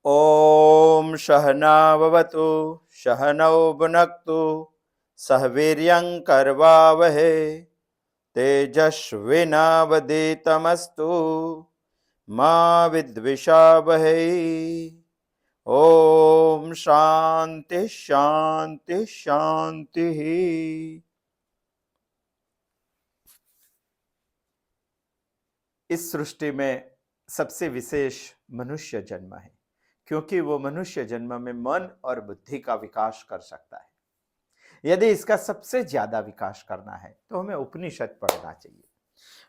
ओम सहनाववतु सहनौ भुनक्तु सह वीर्यं करवावहै तेजस्विनावधीतमस्तु मा विद्विषावहै। ओम शांति शांति शांति। इस सृष्टि में सबसे विशेष मनुष्य जन्म है, क्योंकि वो मनुष्य जन्म में मन और बुद्धि का विकास कर सकता है। यदि इसका सबसे ज्यादा विकास करना है तो हमें उपनिषद पढ़ना चाहिए।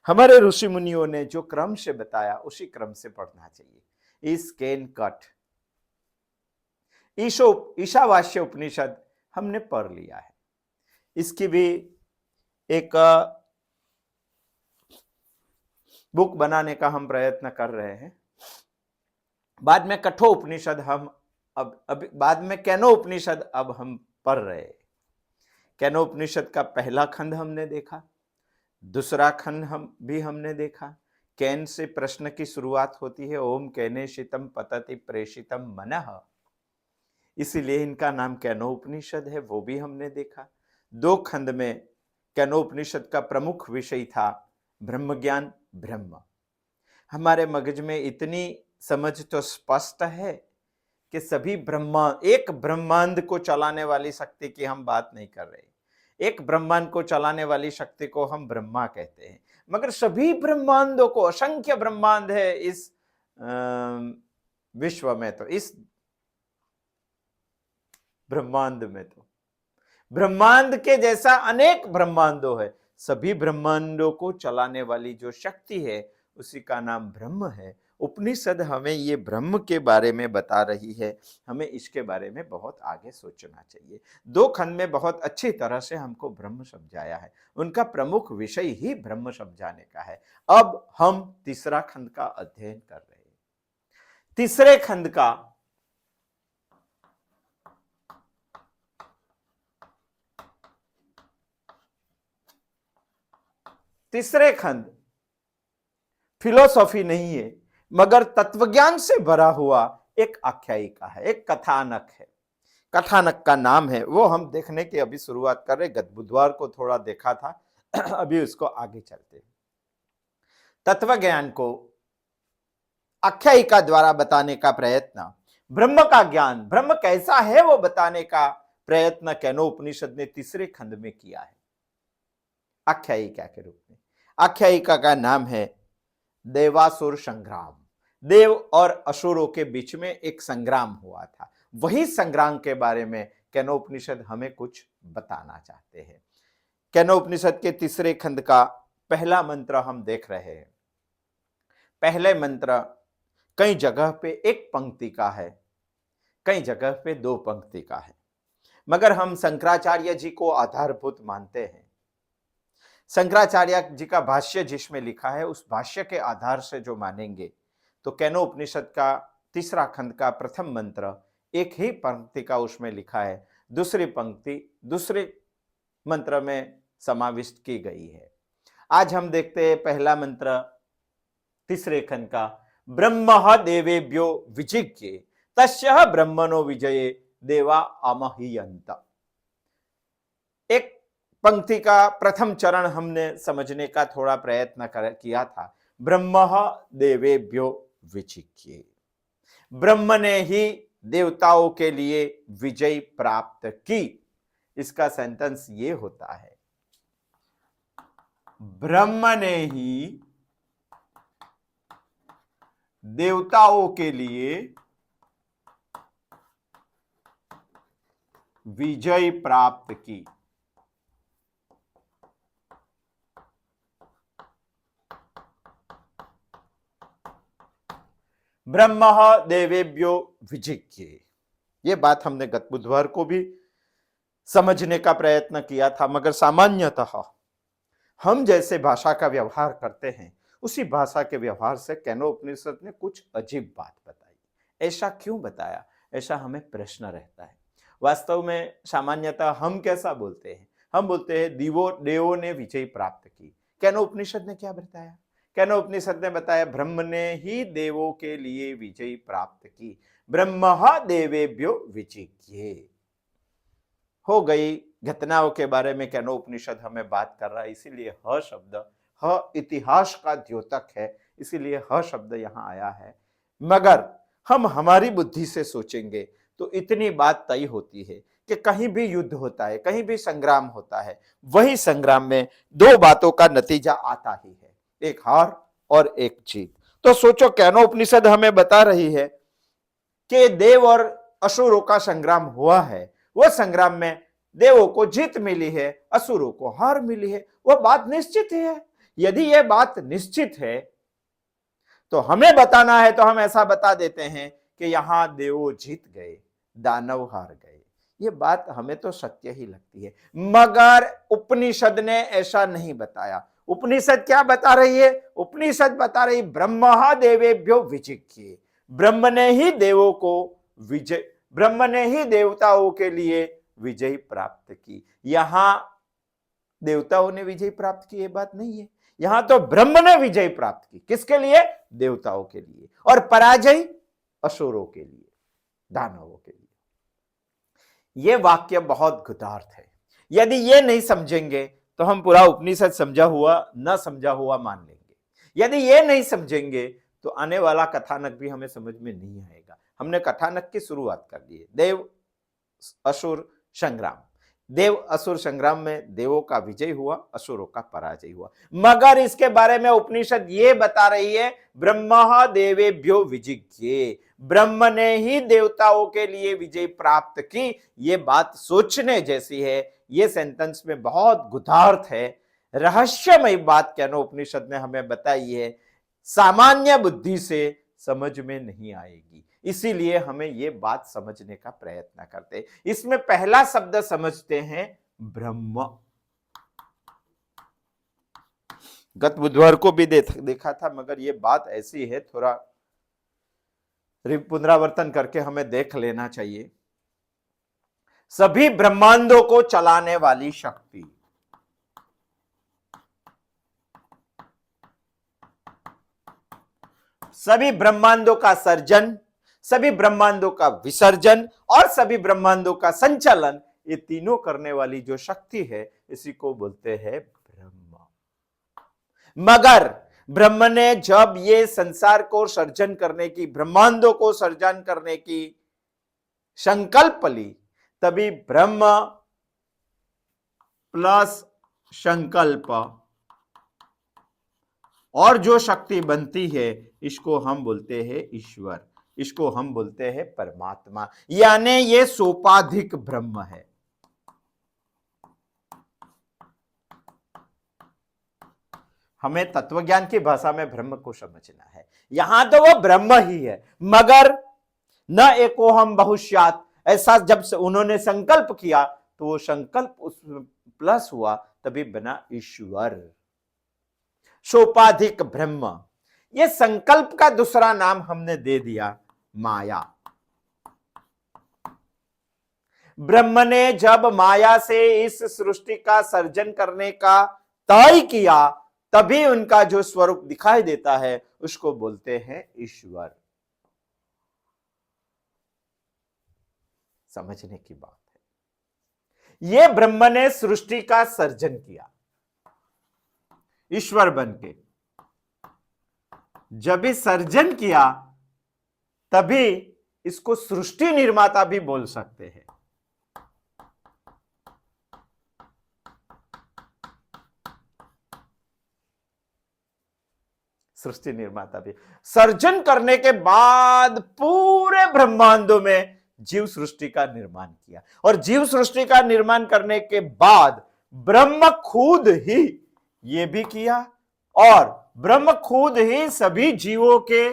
हमारे ऋषि मुनियों ने जो क्रम से बताया उसी क्रम से पढ़ना चाहिए। इस कैन कट ईशावास्य उपनिषद हमने पढ़ लिया है। इसकी भी एक बुक बनाने का हम प्रयत्न कर रहे हैं। बाद में कठो उपनिषद हम अब बाद में कैनो उपनिषद अब हम पढ़ रहे हैं। कैनो उपनिषद का पहला खंड हमने देखा, दूसरा खंड हमने देखा। कैन से प्रश्न की शुरुआत होती है, ओम कैनेशितम पतति प्रेषितम मनः, इसीलिए इनका नाम कैनो उपनिषद है, वो भी हमने देखा। दो खंड में कैनो उपनिषद का प्रमुख विषय था ब्रह्म ज्ञान, ब्रह्म। हमारे मगज में इतनी समझ तो स्पष्ट है कि सभी एक ब्रह्मांड को चलाने वाली शक्ति की हम बात नहीं कर रहे। एक ब्रह्मांड को चलाने वाली शक्ति को हम ब्रह्मा कहते हैं, मगर सभी ब्रह्मांडों को, असंख्य ब्रह्मांड है इस विश्व में, तो इस ब्रह्मांड में तो ब्रह्मांड के जैसा अनेक ब्रह्मांडों है। सभी ब्रह्मांडों को चलाने वाली जो शक्ति है उसी का नाम ब्रह्म है। उपनिषद हमें ये ब्रह्म के बारे में बता रही है। हमें इसके बारे में बहुत आगे सोचना चाहिए। दो खंड में बहुत अच्छी तरह से हमको ब्रह्म समझाया है। उनका प्रमुख विषय ही ब्रह्म समझाने का है। अब हम तीसरा खंड का अध्ययन कर रहे हैं। तीसरे खंड का तीसरे खंड फिलोसॉफी नहीं है, मगर तत्वज्ञान से भरा हुआ एक आख्यायिका है, एक कथानक है। कथानक का नाम है, वो हम देखने की अभी शुरुआत कर रहे। गत बुधवार को थोड़ा देखा था, अभी उसको आगे चलते हैं। तत्वज्ञान को आख्यायिका द्वारा बताने का प्रयत्न, ब्रह्म का ज्ञान, ब्रह्म कैसा है वो बताने का प्रयत्न कैनो उपनिषद ने तीसरे खंड में किया है, आख्यायिका के रूप में। आख्यायिका का नाम है देवासुर संग्राम। देव और असुरों के बीच में एक संग्राम हुआ था, वही संग्राम के बारे में कैनो उपनिषद हमें कुछ बताना चाहते हैं। कैनो उपनिषद के तीसरे खंड का पहला मंत्र हम देख रहे हैं। पहले मंत्र कई जगह पे एक पंक्ति का है, कई जगह पे दो पंक्ति का है, मगर हम शंकराचार्य जी को आधारभूत मानते हैं। शंकराचार्य जी का भाष्य जिसमें लिखा है, उस भाष्य के आधार से जो मानेंगे तो कैनो उपनिषद का तीसरा खंड का प्रथम मंत्र एक ही पंक्ति का उसमें लिखा है, दूसरी पंक्ति दूसरे मंत्र में समाविष्ट की गई है। आज हम देखते हैं पहला मंत्र तीसरे खंड का, ब्रह्म देवेभ्यो विजिज्ञे तस्य ब्रह्मणो विजये देवा अमह्यंत। एक पंक्ति का प्रथम चरण हमने समझने का थोड़ा प्रयत्न किया था। ब्रह्म देवेभ्यो विजिज्ञे, ब्रह्म ने ही देवताओं के लिए विजय प्राप्त की। इसका सेंटेंस ये होता है, ब्रह्म ने ही देवताओं के लिए विजय प्राप्त की। ब्रह्म देवेभ्यो विजिज्ञे, ये बात हमने गत बुधवार को भी समझने का प्रयत्न किया था, मगर सामान्यतः हम जैसे भाषा का व्यवहार करते हैं उसी भाषा के व्यवहार से कैनो उपनिषद ने कुछ अजीब बात बताई। ऐसा क्यों बताया, ऐसा हमें प्रश्न रहता है। वास्तव में सामान्यतः हम कैसा बोलते हैं, हम बोलते हैं देवों ने विजय प्राप्त की। कैनो उपनिषद ने क्या बताया? कैनो उपनिषद ने बताया ब्रह्म ने ही देवों के लिए विजय प्राप्त की। ब्रह्म देवेभ्यो विजिज्ञे। हो गई घटनाओं के बारे में केनो उपनिषद हमें बात कर रहा है, इसीलिए ह शब्द, ह इतिहास का द्योतक है, इसीलिए ह शब्द यहां आया है। मगर हम हमारी बुद्धि से सोचेंगे तो इतनी बात तय होती है कि कहीं भी युद्ध होता है, कहीं भी संग्राम होता है, वही संग्राम में दो बातों का नतीजा आता ही है, एक हार और एक जीत। तो सोचो केनो उपनिषद हमें बता रही है कि देव और असुरों का संग्राम हुआ है, वो संग्राम में देवों को जीत मिली है, असुरों को हार मिली है, वो बात निश्चित है। यदि ये बात निश्चित है तो हमें बताना है तो हम ऐसा बता देते हैं कि यहां देवो जीत गए, दानव हार गए। ये बात हमें तो सत्य ही लगती है, मगर उपनिषद ने ऐसा नहीं बताया। उपनिषद क्या बता रही है? उपनिषद बता रही ब्रह्म देवेभ्यो विजिज्ञे, ब्रह्म ने ही देवों को विजय, ब्रह्म ने ही देवताओं के लिए विजय प्राप्त की। यहां देवताओं ने विजय प्राप्त की ये बात नहीं है, यहां तो ब्रह्म ने विजय प्राप्त की। किसके लिए? देवताओं के लिए, और पराजय असुरों के लिए, दानवों के लिए। यह वाक्य बहुत गुदार्थ है। यदि ये नहीं समझेंगे तो हम पूरा उपनिषद समझा हुआ न समझा हुआ मान लेंगे। यदि ये नहीं समझेंगे तो आने वाला कथानक भी हमें समझ में नहीं आएगा। हमने कथानक की शुरुआत कर दी है, देव असुर संग्राम। देव असुर संग्राम में देवों का विजय हुआ, असुरों का पराजय हुआ। मगर इसके बारे में उपनिषद ये बता रही है ब्रह्म देवेभ्यो विजिज्ञे, ब्रह्म ने ही देवताओं के लिए विजय प्राप्त की। ये बात सोचने जैसी है। ये सेंटेंस में बहुत गुदार्थ है, रहस्यमय बात केनो उपनिषद ने हमें बताई है, सामान्य बुद्धि से समझ में नहीं आएगी। इसीलिए हमें ये बात समझने का प्रयत्न करते हैं। इसमें पहला शब्द समझते हैं ब्रह्म। गत बुधवार को भी देखा था, मगर ये बात ऐसी है, थोड़ा पुनरावर्तन करके हमें देख लेना चाहिए। सभी ब्रह्मांडों को चलाने वाली शक्ति, सभी ब्रह्मांडों का सर्जन, सभी ब्रह्मांडों का विसर्जन और सभी ब्रह्मांडों का संचालन, ये तीनों करने वाली जो शक्ति है, इसी को बोलते हैं ब्रह्म। मगर ब्रह्म ने जब ये संसार को सर्जन करने की, ब्रह्मांडों को सर्जन करने की संकल्प ली, तभी ब्रह्म प्लस संकल्प और जो शक्ति बनती है, इसको हम बोलते हैं ईश्वर, इसको हम बोलते हैं परमात्मा, यानी ये सोपाधिक ब्रह्म है। हमें तत्वज्ञान की भाषा में ब्रह्म को समझना है। यहां तो वो ब्रह्म ही है, मगर न एको हम बहुश्यात, ऐसा जब उन्होंने संकल्प किया तो वो संकल्प उस प्लस हुआ, तभी बना ईश्वर, सोपाधिक ब्रह्म। ये संकल्प का दूसरा नाम हमने दे दिया माया। ब्रह्म ने जब माया से इस सृष्टि का सर्जन करने का तय किया, तभी उनका जो स्वरूप दिखाई देता है, उसको बोलते हैं ईश्वर। समझने की बात है। यह ब्रह्म ने सृष्टि का सर्जन किया ईश्वर बनके। जब इस सर्जन किया, तभी इसको सृष्टि निर्माता भी बोल सकते हैं। सृष्टि निर्माता भी। सर्जन करने के बाद पूरे ब्रह्मांडों में जीव सृष्टि का निर्माण किया, और जीव सृष्टि का निर्माण करने के बाद ब्रह्म खुद ही ये भी किया, और ब्रह्म खुद ही सभी जीवों के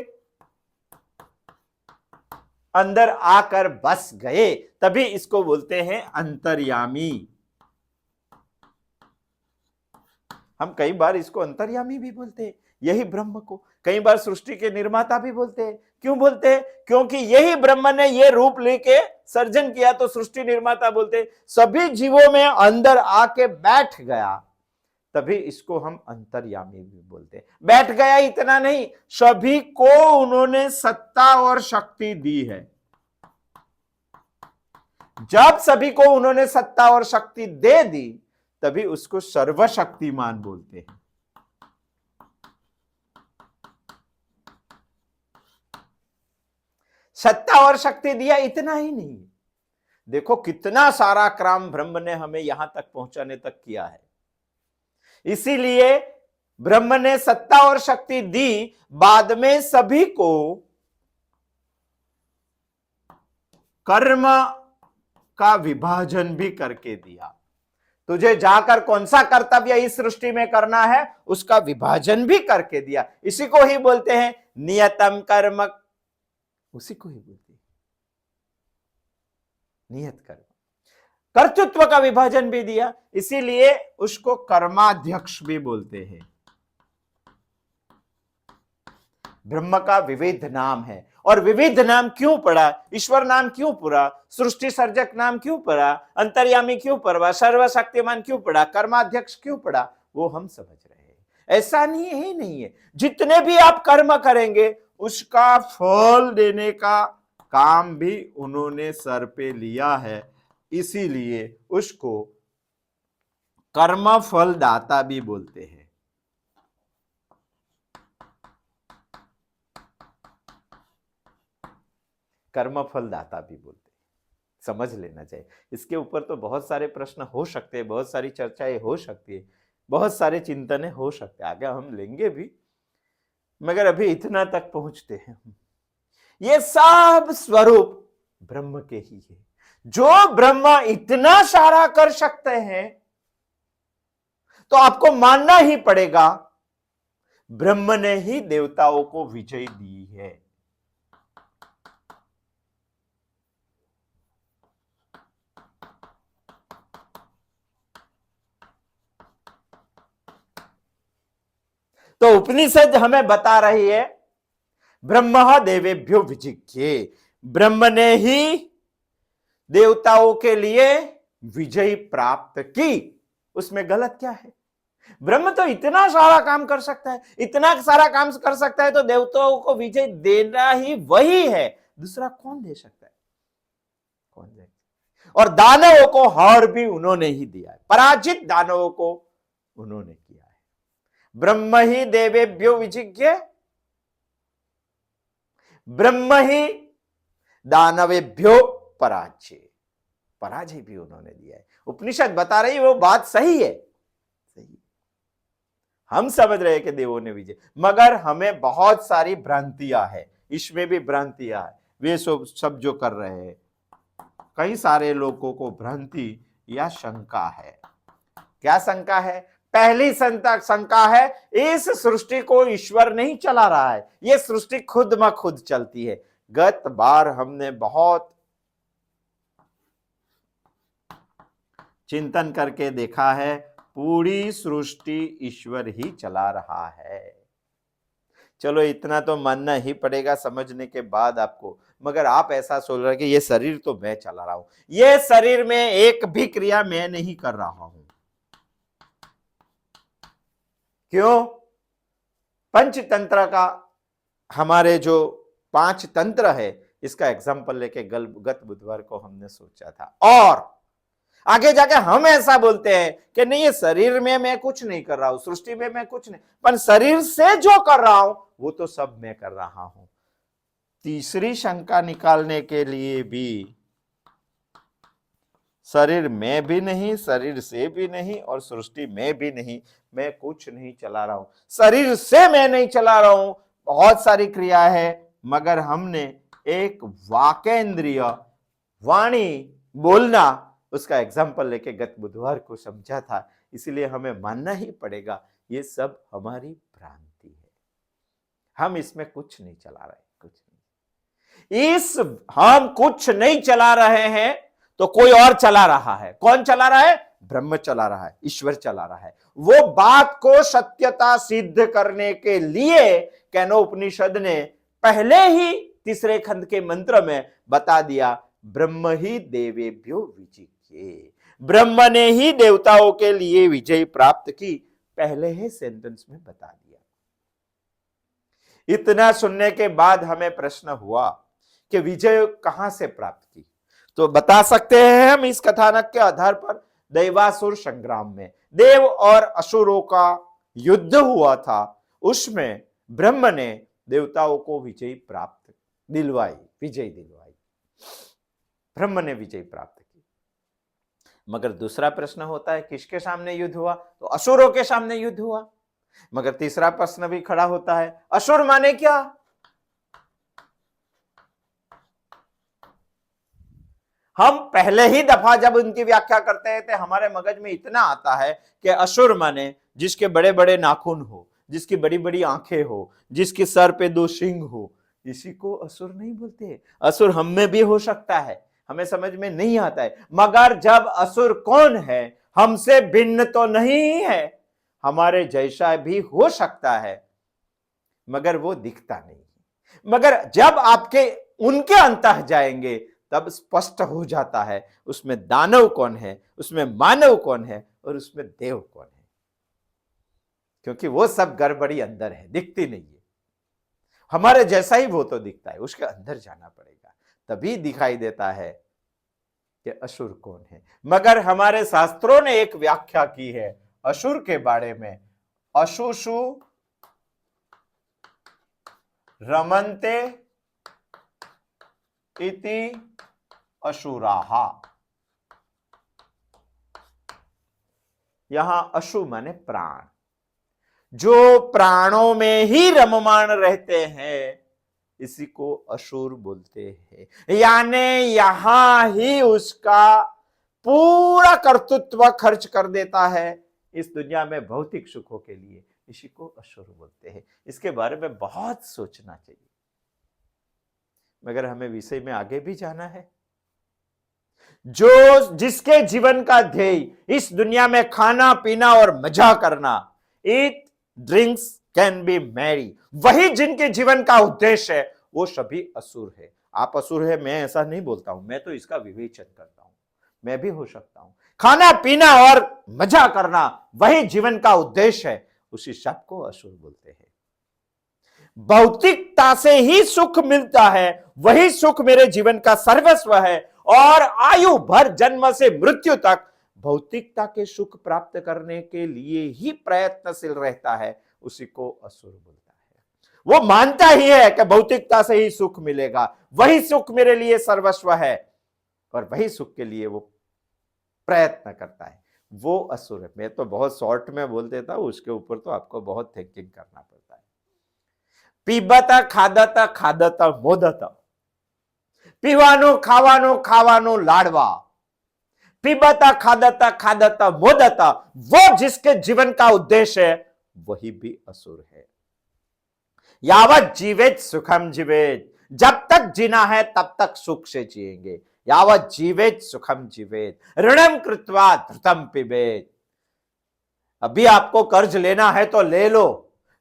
अंदर आकर बस गए, तभी इसको बोलते हैं अंतर्यामी। हम कई बार इसको अंतर्यामी भी बोलते हैं, यही ब्रह्म को कई बार सृष्टि के निर्माता भी बोलते हैं। क्यों बोलते हैं? क्योंकि यही ब्रह्म ने ये रूप लेके सर्जन किया, तो सृष्टि निर्माता बोलते हैं। सभी जीवों में अंदर आके बैठ गया, तभी इसको हम अंतर्यामी भी बोलते हैं। बैठ गया इतना नहीं, सभी को उन्होंने सत्ता और शक्ति दी है। जब सभी को उन्होंने सत्ता और शक्ति दे दी तभी उसको सर्वशक्तिमान बोलते हैं। सत्ता और शक्ति दिया इतना ही नहीं, देखो कितना सारा काम ब्रह्म ने हमें यहां तक पहुंचाने तक किया है। इसीलिए ब्रह्म ने सत्ता और शक्ति दी, बाद में सभी को कर्म का विभाजन भी करके दिया। तुझे जाकर कौन सा कर्तव्य इस सृष्टि में करना है उसका विभाजन भी करके दिया। इसी को ही बोलते हैं नियतम कर्म, उसी को ही बोलते हैं नियत कर्म। कर्तृत्व का विभाजन भी दिया, इसीलिए उसको कर्माध्यक्ष भी बोलते हैं। ब्रह्म का विविध नाम है, और विविध नाम क्यों पड़ा, ईश्वर नाम क्यों पड़ा, सृष्टि सर्जक नाम क्यों पड़ा, अंतर्यामी क्यों पड़ा, सर्वशक्तिमान क्यों पड़ा, कर्माध्यक्ष क्यों पड़ा, वो हम समझ रहे हैं। ऐसा नहीं है, जितने भी आप कर्म करेंगे उसका फल देने का काम भी उन्होंने सर पे लिया है, इसीलिए उसको कर्म फल दाता भी बोलते हैं। कर्म फल दाता भी बोलते हैं, समझ लेना चाहिए। इसके ऊपर तो बहुत सारे प्रश्न हो सकते हैं, बहुत सारी चर्चाएं हो सकती है, बहुत सारे चिंतने हो सकते हैं, आगे हम लेंगे भी, मगर अभी इतना तक पहुंचते हैं। ये सब स्वरूप ब्रह्म के ही है। जो ब्रह्म इतना सारा कर सकते हैं तो आपको मानना ही पड़ेगा ब्रह्म ने ही देवताओं को विजय दी है। तो उपनिषद हमें बता रही है ब्रह्म देवेभ्यो विजिज्ञे, ब्रह्म ने ही देवताओं के लिए विजय प्राप्त की। उसमें गलत क्या है? ब्रह्म तो इतना सारा काम कर सकता है, इतना सारा काम कर सकता है, तो देवताओं को विजय देना ही वही है, दूसरा कौन दे सकता है? कौन दे? और दानवों को हार भी उन्होंने ही दिया है, पराजित दानवों को उन्होंने किया है। ब्रह्म ही देवेभ्यो विजिज्ञे, ब्रह्म ही दानवेभ्यो पराजय, पराजय भी उन्होंने दिया है। उपनिषद बता रही है वो बात सही है, सही। हम समझ रहे हैं कि देवों ने विजय, मगर हमें बहुत सारी भ्रांतियां है, इसमें भी भ्रांतियां है। वे सब जो कर रहे हैं, कई सारे लोगों को भ्रांति या शंका है। क्या शंका है? पहली शंका है इस सृष्टि को ईश्वर नहीं चला रहा है, यह सृष्टि खुद म खुद चलती है। गत बार हमने बहुत चिंतन करके देखा है, पूरी सृष्टि ईश्वर ही चला रहा है। चलो इतना तो मानना ही पड़ेगा समझने के बाद आपको, मगर आप ऐसा सोच रहे कि ये शरीर तो मैं चला रहा हूं, ये शरीर में एक भी क्रिया मैं नहीं कर रहा हूं। क्यों? पंचतंत्र का हमारे जो 5 तंत्र है, इसका एग्जाम्पल लेके गत बुधवार को हमने सोचा था, और आगे जाके हम ऐसा बोलते हैं कि नहीं ये शरीर में मैं कुछ नहीं कर रहा हूं, सृष्टि में मैं कुछ नहीं, पर शरीर से जो कर रहा हूं वो तो सब मैं कर रहा हूं। तीसरी शंका निकालने के लिए भी शरीर में भी नहीं, शरीर से भी नहीं, और सृष्टि में भी नहीं, मैं कुछ नहीं चला रहा हूं। शरीर से मैं नहीं चला रहा हूं, बहुत सारी क्रिया है, मगर हमने एक वाकेंद्रिय वाणी बोलना, उसका एग्जाम्पल लेके गत बुधवार को समझा था। इसलिए हमें मानना ही पड़ेगा ये सब हमारी भ्रांति है, हम इसमें कुछ नहीं चला रहे, कुछ नहीं। हम कुछ नहीं चला रहे हैं तो कोई और चला रहा है। कौन चला रहा है? ब्रह्म चला रहा है, ईश्वर चला रहा है। वो बात को सत्यता सिद्ध करने के लिए केनोपनिषद ने पहले ही तीसरे खंड के मंत्र में बता दिया, ब्रह्म ही देवेभ्यो विजिज्ञे, ब्रह्म ने ही देवताओं के लिए विजय प्राप्त की, पहले ही सेंटेंस में बता दिया। इतना सुनने के बाद हमें प्रश्न हुआ कि विजय कहां से प्राप्त की? तो बता सकते हैं हम इस कथानक के आधार पर दैवासुर संग्राम में देव और असुरों का युद्ध हुआ था, उसमें ब्रह्म ने देवताओं को विजय दिलवाई, ब्रह्म ने विजय प्राप्त की। मगर दूसरा प्रश्न होता है किसके सामने युद्ध हुआ? तो असुरों के सामने युद्ध हुआ। मगर तीसरा प्रश्न भी खड़ा होता है, असुर माने क्या? हम पहले ही दफा जब उनकी व्याख्या करते हैं तो हमारे मगज में इतना आता है कि असुर माने जिसके बड़े बड़े नाखून हो, जिसकी बड़ी बड़ी आंखें हो, जिसके सर पे 2 सींग हो, इसी को असुर नहीं बोलते। असुर हम में भी हो सकता है, हमें समझ में नहीं आता है। मगर जब असुर कौन है, हमसे भिन्न तो नहीं है, हमारे जैसा भी हो सकता है, मगर वो दिखता नहीं। मगर जब आपके उनके अंतः जाएंगे तब स्पष्ट हो जाता है उसमें दानव कौन है, उसमें मानव कौन है और उसमें देव कौन है। क्योंकि वो सब गड़बड़ी अंदर है, दिखती नहीं है। हमारे जैसा ही वो तो दिखता है, उसके अंदर जाना पड़ेगा, तभी दिखाई देता है कि असुर कौन है। मगर हमारे शास्त्रों ने एक व्याख्या की है असुर के बारे में, अशुषु रमन्ते इति असुराहा। यहां अशु माने प्राण, जो प्राणों में ही रममाण रहते हैं इसी को असुर बोलते हैं। यानी यहां ही उसका पूरा कर्तृत्व खर्च कर देता है इस दुनिया में भौतिक सुखों के लिए, इसी को असुर बोलते हैं। इसके बारे में बहुत सोचना चाहिए, मगर हमें विषय में आगे भी जाना है। जो जिसके जीवन का ध्येय इस दुनिया में खाना पीना और मजा करना, ईट ड्रिंक्स कैन बी मैरी, वही जिनके जीवन का उद्देश्य है, वो सभी असुर है। आप असुर है मैं ऐसा नहीं बोलता हूं, मैं तो इसका विवेचन करता हूं, मैं भी हो सकता हूं। खाना पीना और मजा करना वही जीवन का उद्देश्य है, उसी सब को असुर बोलते हैं। भौतिकता से ही सुख मिलता है, वही सुख मेरे जीवन का सर्वस्व है, और आयु भर जन्म से मृत्यु तक भौतिकता के सुख प्राप्त करने के लिए ही प्रयत्नशील रहता है, उसी को असुर बोलता है। वो मानता ही है कि भौतिकता से ही सुख मिलेगा, वही सुख मेरे लिए सर्वस्व है, और वही सुख के लिए वो प्रयत्न करता है, वो असुर है। मैं तो बहुत शॉर्ट में बोल देता हूं, उसके ऊपर तो आपको बहुत थिंकिंग करना पड़ता है। પીબતા ખાદતા ખાદતા મોદતા, પીવાનું ખાવાનું ખાવાનું લાડવા, पीबता खादता खादता मोदता, वो जिसके जीवन का उद्देश्य है वही भी असुर है। यावत जीवेत सुखम जीवेत, जब तक जीना है तब तक सुख से जिएंगे। यावत जीवेत सुखम जीवेत, ऋणम कृत्वा धृतम पिबेत। अभी आपको कर्ज लेना है तो ले लो,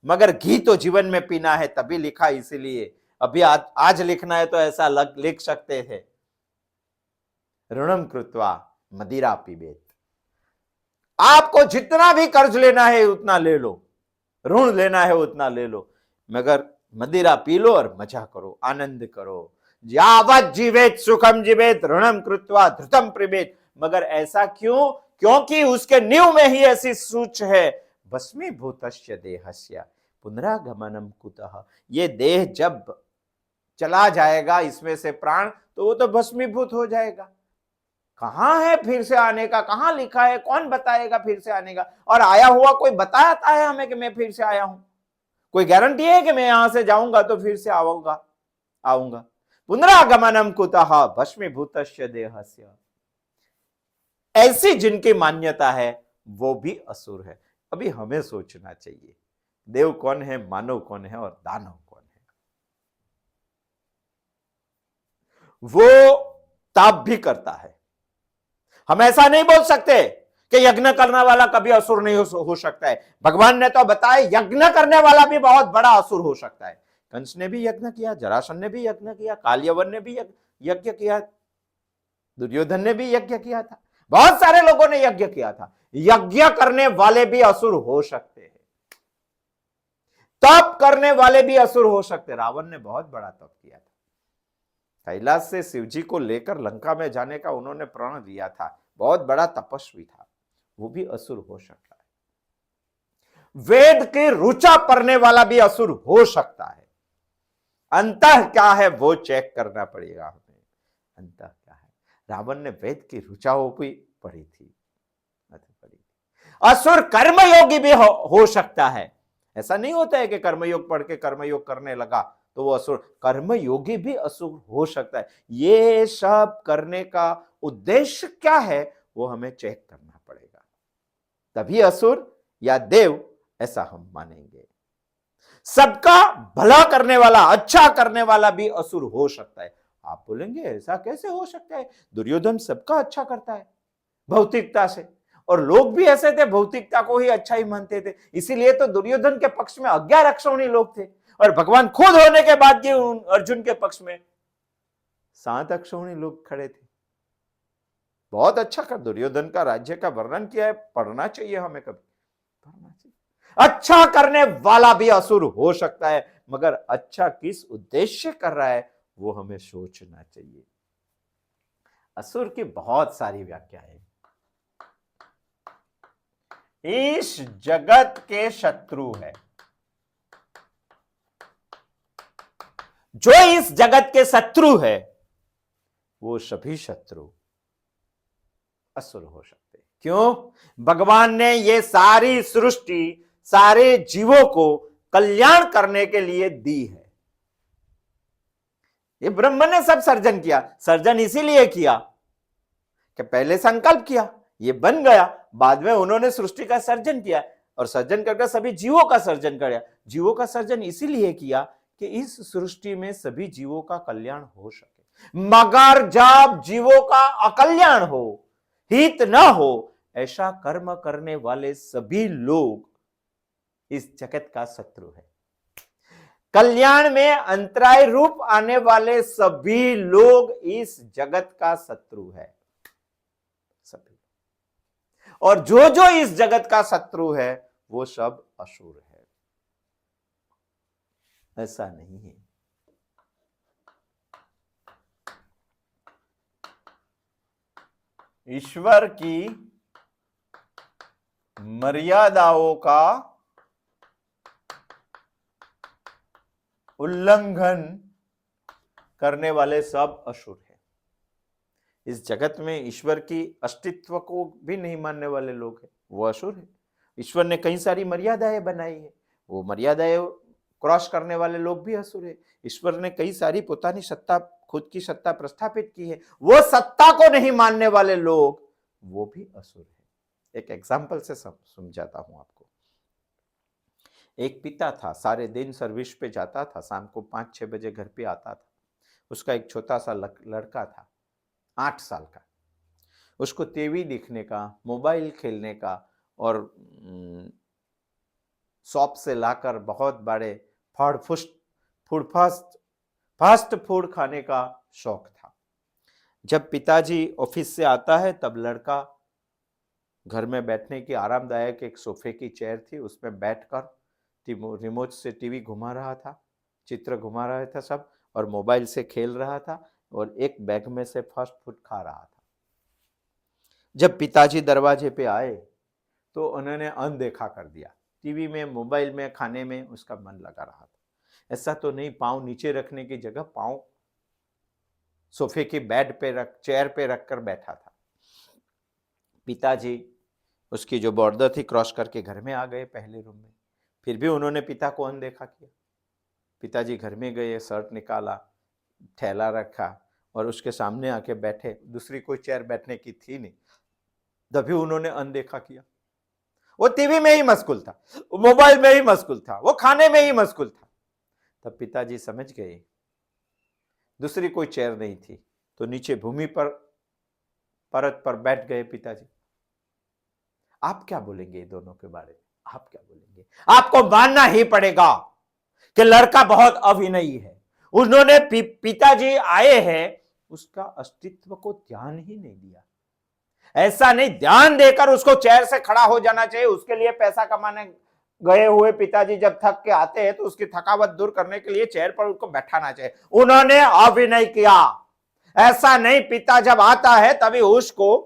मगर घी तो जीवन में पीना है, तभी लिखा इसीलिए। अभी आज लिखना है तो ऐसा लिख सकते थे, ऋणम कृत्वा मदिरा पीबेत। आपको जितना भी कर्ज लेना है उतना ले लो, ऋण लेना है उतना ले लो, मगर मदिरा पी लो और मजा करो, आनंद करो। यावत जीवेत सुखम जीवेत ऋणम कृत्वा धृतम पिबेत। मगर ऐसा क्यों? क्योंकि उसके नींव में ही ऐसी सूच है, भस्मीभूतस्य देहस्य पुनरागमनम कुतः। ये देह जब चला जाएगा इसमें से प्राण, तो वो तो भस्मीभूत हो जाएगा। कहां है फिर से आने का? कहां लिखा है? कौन बताएगा फिर से आने का? और आया हुआ कोई बताता है हमें कि मैं फिर से आया हूं? कोई गारंटी है कि मैं यहां से जाऊंगा तो फिर से आऊंगा? पुनरागमनम कुतः भस्मीभूतस्य देहस्य। ऐसी जिनकी मान्यता है वो भी असुर है। अभी हमें सोचना चाहिए, देव कौन है, मानव कौन है और दानव कौन है। वो ताप भी करता है। हम ऐसा नहीं बोल सकते कि यज्ञ करने वाला कभी असुर नहीं हो सकता है। भगवान ने तो बताया यज्ञ करने वाला भी बहुत बड़ा असुर हो सकता है। कंस ने भी यज्ञ किया, जरासंध ने भी यज्ञ किया, कालियवन ने भी यज्ञ किया, दुर्योधन ने भी यज्ञ किया था, बहुत सारे लोगों ने यज्ञ किया था। यज्ञ करने वाले भी असुर हो सकते हैं, तप करने वाले भी असुर हो सकते। रावण ने बहुत बड़ा तप किया था, कैलाश से शिव जी को लेकर लंका में जाने का उन्होंने प्रण दिया था, बहुत बड़ा तपस्वी था, वो भी असुर हो सकता है। वेद की ऋचा पढ़ने वाला भी असुर हो सकता है। अंतः क्या है वो चेक करना पड़ेगा हमें, अंतः क्या है। रावण ने वेद की ऋचाओं भी पढ़ी थी। असुर कर्मयोगी भी हो सकता है। ऐसा नहीं होता है कि कर्मयोग पढ़ के कर्मयोग करने लगा तो वो असुर, कर्मयोगी भी असुर हो सकता है। ये सब करने का उद्देश्य क्या है वो हमें चेक करना पड़ेगा, तभी असुर या देव ऐसा हम मानेंगे। सबका भला करने वाला, अच्छा करने वाला भी असुर हो सकता है। आप बोलेंगे ऐसा कैसे हो सकता है, दुर्योधन सबका अच्छा करता है भौतिकता से, और लोग भी ऐसे थे, भौतिकता को ही अच्छा ही मानते थे, इसीलिए तो दुर्योधन के पक्ष में 11 अक्षौणी लोग थे, और भगवान खुद होने के बाद भी अर्जुन के पक्ष में 7 अक्षौणी लोग खड़े थे। बहुत अच्छा कर दुर्योधन का राज्य का वर्णन किया है, पढ़ना चाहिए हमें, कभी पढ़ना चाहिए। अच्छा करने वाला भी असुर हो सकता है, मगर अच्छा किस उद्देश्य कर रहा है वो हमें सोचना चाहिए। असुर की बहुत सारी व्याख्याएं, इस जगत के शत्रु है, जो इस जगत के शत्रु है वो सभी शत्रु असुर हो सकते हैं। क्यों? भगवान ने ये सारी सृष्टि सारे जीवों को कल्याण करने के लिए दी है। ये ब्रह्म ने सब सर्जन किया, सर्जन इसीलिए किया कि पहले संकल्प किया, ये बन गया, बाद में उन्होंने सृष्टि का सर्जन किया, और सर्जन करके सभी जीवों का सर्जन किया। जीवों का सर्जन इसीलिए किया कि इस सृष्टि में सभी जीवों का कल्याण हो सके। मगर जब जीवों का अकल्याण हो, हित न हो, ऐसा कर्म करने वाले सभी लोग इस जगत का शत्रु है। कल्याण में अंतराय रूप आने वाले सभी लोग इस जगत का शत्रु है, सभी। और जो जो इस जगत का शत्रु है वो सब असुर है, ऐसा नहीं है। ईश्वर की मर्यादाओं का उल्लंघन करने वाले सब असुर हैं। इस जगत में ईश्वर की अस्तित्व को भी नहीं मानने वाले लोग हैं, वो असुर है। ईश्वर ने कई सारी मर्यादाएं बनाई है, वो मर्यादाएं क्रॉस करने वाले लोग भी असुर है। ईश्वर ने कई सारी पोतानी सत्ता, खुद की सत्ता प्रस्थापित की है, वो सत्ता को नहीं मानने वाले लोग वो भी असुर है। एक एग्जाम्पल से समझाता हूं आपको। एक पिता था, सारे दिन सर्विस पे जाता था, शाम को 5-6 बजे घर पे आता था। उसका एक छोटा सा लड़का था, 8 साल का। उसको टीवी देखने का, मोबाइल खेलने का और शॉप से लाकर बहुत बड़े फास्ट फूड खाने का शौक था। जब पिताजी ऑफिस से आता है तब लड़का घर में बैठने की आरामदायक एक सोफे की चेयर थी, उसमें बैठकर रिमोट से टीवी घुमा रहा था, चित्र घुमा रहा था सब, और मोबाइल से खेल रहा था, और एक बैग में से फास्ट फूड खा रहा था। जब पिताजी दरवाजे पे आए तो उन्होंने अनदेखा कर दिया। टीवी में, मोबाइल में, खाने में उसका मन लगा रहा था। ऐसा तो नहीं, पांव नीचे रखने की जगह पांव सोफे के बेड पे चेयर पे रखकर बैठा था। पिताजी उसकी जो बॉर्डर थी क्रॉस करके घर में आ गए पहले रूम में, फिर भी उन्होंने पिता को अनदेखा किया। पिताजी घर में गए, शर्ट निकाला, थैला रखा और उसके सामने आके बैठे। दूसरी कोई चेयर बैठने की थी नहीं, तभी उन्होंने अनदेखा किया। वो टीवी में ही मशगूल था, वो मोबाइल में ही मशगूल था, वो खाने में ही मशगूल था। तब पिताजी समझ गए दूसरी कोई चेयर नहीं थी, तो नीचे भूमि पर परत पर बैठ गए पिताजी। आप क्या बोलेंगे दोनों के बारे में? आप क्या बोलेंगे? आपको मानना ही पड़ेगा कि लड़का बहुत अभिनयी है। उन्होंने पिताजी आए हैं, उसका अस्तित्व को ध्यान ही नहीं दिया। ऐसा नहीं, ध्यान देकर उसको चेयर से खड़ा हो जाना चाहिए, उसके लिए पैसा कमाने गए हुए पिताजी जब थक के आते हैं तो उसकी थकावट दूर करने के लिए चेयर पर उनको बैठाना चाहिए। उन्होंने अभिनय किया। ऐसा नहीं, पिता जब आता है तभी उसको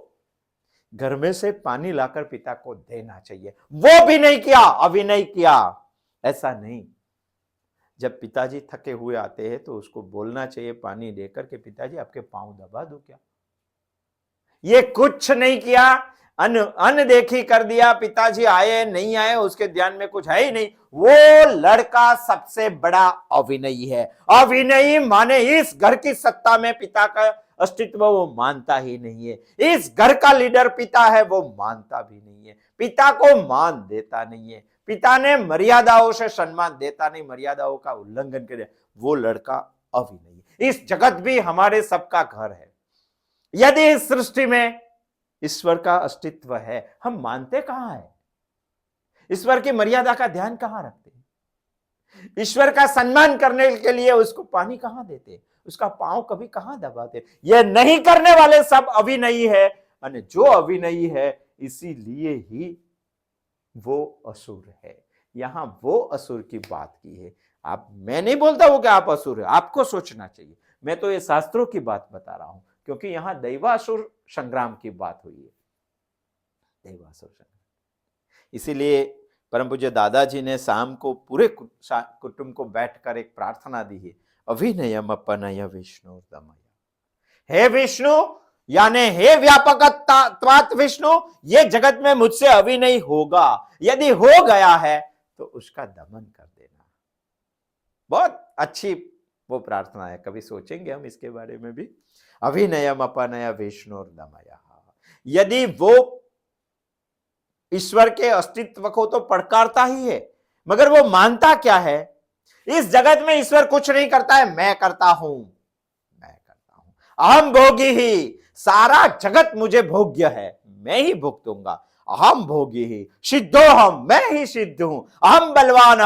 घर में से पानी लाकर पिता को देना चाहिए, वो भी नहीं किया, अभिनय किया। ऐसा नहीं, जब पिताजी थके हुए आते हैं तो उसको बोलना चाहिए पानी देकर के, पिताजी आपके पांव दबा दूं क्या? ये कुछ नहीं किया, अनदेखी कर दिया। पिताजी आए नहीं आए उसके ध्यान में कुछ है ही नहीं। वो लड़का सबसे बड़ा अभिनयी है। अभिनयी माने इस घर की सत्ता में पिता का अस्तित्व वो मानता ही नहीं है। इस घर का लीडर पिता है वो मानता भी नहीं है। पिता को मान देता नहीं है। पिता ने मर्यादाओं से सम्मान देता नहीं, मर्यादाओं का उल्लंघन करे, वो लड़का अभिनयी। इस जगत भी हमारे सबका घर है। यदि इस सृष्टि में ईश्वर का अस्तित्व है, हम मानते कहां है? ईश्वर की मर्यादा का ध्यान कहां रखते हैं? ईश्वर का सम्मान करने के लिए उसको पानी कहां देते? उसका पांव कभी कहां दबाते? ये नहीं करने वाले सब अभिनयी है। और जो अभिनयी है इसीलिए ही वो असुर है। यहां वो असुर की बात की है। मैं नहीं बोलता हूं कि आप असुर है, आपको सोचना चाहिए। मैं तो ये शास्त्रों की बात बता रहा हूं, क्योंकि यहां दैवासुर संग्राम की बात हुई है। दैवासुर संग्राम। इसीलिए परम पूज्य दादाजी ने शाम को पूरे कुटुंब को बैठकर एक प्रार्थना दी है, अभिनयम अपनय विष्णु दमय। हे विष्णु, यानी हे व्यापकत्वात् विष्णु, ये जगत में मुझसे अभिनय होगा, यदि हो गया है तो उसका दमन कर देना। बहुत अच्छी वो प्रार्थना है, कभी सोचेंगे हम इसके बारे में भी। अभिनयम अपनय विष्णु दमय। यदि वो ईश्वर के अस्तित्व को तो पड़कारता ही है, मगर वो मानता क्या है? इस जगत में ईश्वर कुछ नहीं करता है, मैं करता हूं, मैं करता हूं। अहम भोगी ही, सारा जगत मुझे भोग्य है, मैं ही भुगतूंगा। अहम भोगी ही सिद्धो हम, मैं ही सिद्ध हूं। अहम बलवान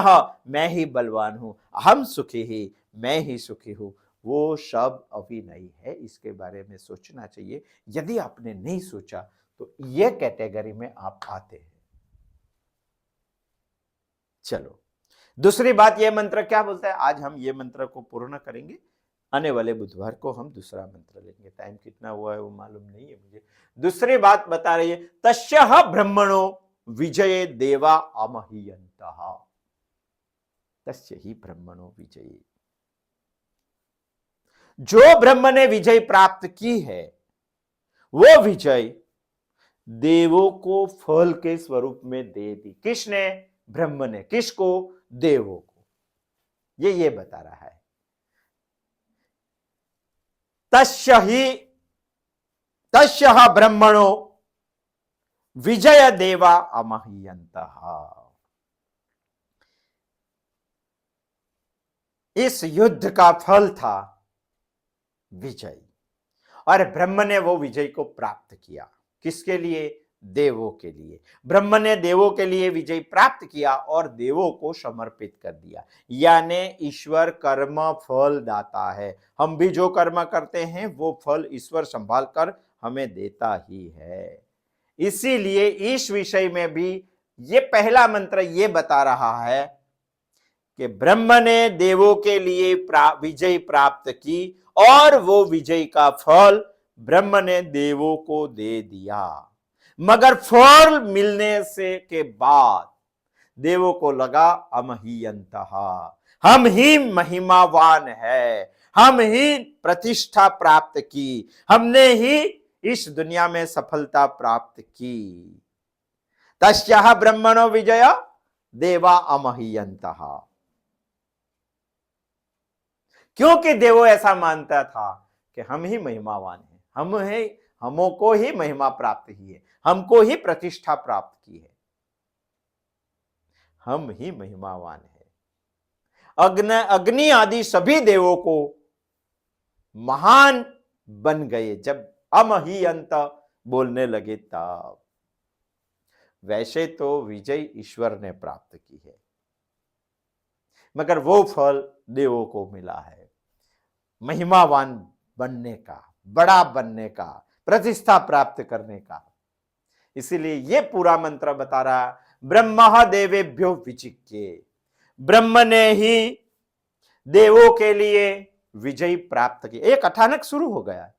मैं ही बलवान हूं। अहम सुखी ही, मैं ही सुखी हूं। वो सब अभिनय है, इसके बारे में सोचना चाहिए। यदि आपने नहीं सोचा तो ये कैटेगरी में आप आते हैं। चलो, दूसरी बात, ये मंत्र क्या बोलता है? आज हम ये मंत्र को पूर्ण करेंगे। आने वाले बुधवार को हम दूसरा मंत्र लेंगे। टाइम कितना हुआ है वो मालूम नहीं है मुझे। दूसरी बात बता रही है, तस्यः ब्रह्मणो विजये देवा अमह्यन्तः। तस्य ही ब्रह्मणो विजये, जो ब्रह्म ने विजय प्राप्त की है वो विजय देवों को फल के स्वरूप में दे दी। किसने? ब्रह्म ने। किसको? देवों को। ये बता रहा है। तस्यः ब्रह्मणो विजय देवा अमह्यन्तः। इस युद्ध का फल था विजय, और ब्रह्म ने वो विजय को प्राप्त किया। किसके लिए? देवों के लिए। ब्रह्म ने देवों के लिए विजय प्राप्त किया और देवों को समर्पित कर दिया। यानी ईश्वर कर्म फल दाता है। हम भी जो कर्म करते हैं वो फल ईश्वर संभाल कर हमें देता ही है। इसीलिए इस विषय में भी ये पहला मंत्र ये बता रहा है कि ब्रह्म ने देवों के लिए विजय प्राप्त की और वो विजय का फल ब्रह्म ने देवों को दे दिया। मगर फल मिलने से के बाद देवों को लगा अमह्यन्तः, हम ही महिमावान है, हम ही प्रतिष्ठा प्राप्त की, हमने ही इस दुनिया में सफलता प्राप्त की। तस्याः ब्रह्मणो विजय देवा अमह्यन्तः। क्योंकि देवो ऐसा मानता था कि हम ही महिमावान हैं, हमको ही महिमा प्राप्त ही है, हमको ही प्रतिष्ठा प्राप्त की है, हम ही महिमावान है। अग्नि आदि सभी देवों को महान बन गए जब अमह्यन्त बोलने लगे तब। वैसे तो विजय ईश्वर ने प्राप्त की है, मगर वो फल देवों को मिला है, महिमावान बनने का, बड़ा बनने का, प्रतिष्ठा प्राप्त करने का। इसीलिए ये पूरा मंत्र बता रहा ब्रह्म देवेभ्यो विजिज्ञे, ब्रह्म ने ही देवों के लिए विजय प्राप्त की। एक अचानक शुरू हो गया।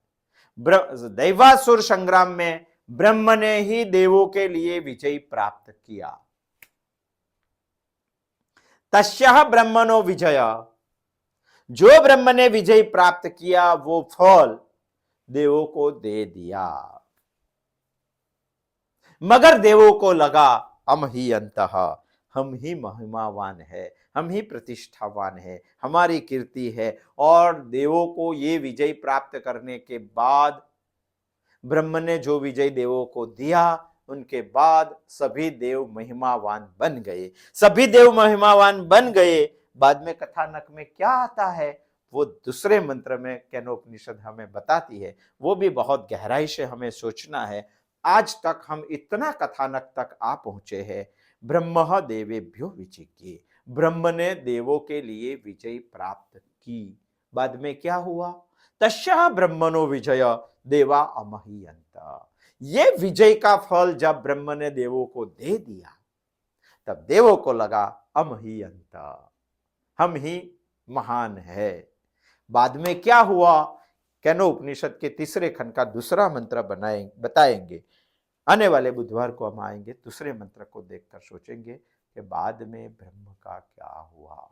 दैवासुर संग्राम में ब्रह्म ने ही देवों के लिए विजय प्राप्त किया। तस्यः ब्रह्मणो विजय, जो ब्रह्म ने विजय प्राप्त किया वो फल देवों को दे दिया। मगर देवों को लगा हम ही अंतः, हम ही महिमावान है, हम ही प्रतिष्ठावान है, हमारी कीर्ति है। और देवों को ये विजय प्राप्त करने के बाद, ब्रह्म ने जो विजय देवों को दिया, उनके बाद सभी देव महिमावान बन गए। सभी देव महिमावान बन गए। बाद में कथानक में क्या आता है वो दूसरे मंत्र में केनोपनिषद हमें बताती है। वो भी बहुत गहराई से हमें सोचना है। आज तक हम इतना कथानक तक आ पहुंचे हैं। ब्रह्म देवेभ्यो विजिज्ञे, ब्रह्म ने देवों के लिए विजय प्राप्त की। बाद में क्या हुआ? तस्या ब्रह्मणो विजय देवा अमह्यंत। ये विजय का फल जब ब्रह्म ने देवों को दे दिया, तब देवों को लगा अमह्यंत, हम ही महान है। बाद में क्या हुआ? केनो उपनिषद के तीसरे खंड का दूसरा मंत्र बताएंगे। आने वाले बुधवार को हम आएंगे, दूसरे मंत्र को देखकर सोचेंगे कि बाद में ब्रह्म का क्या हुआ।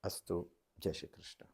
अस्तु। जय श्री कृष्ण।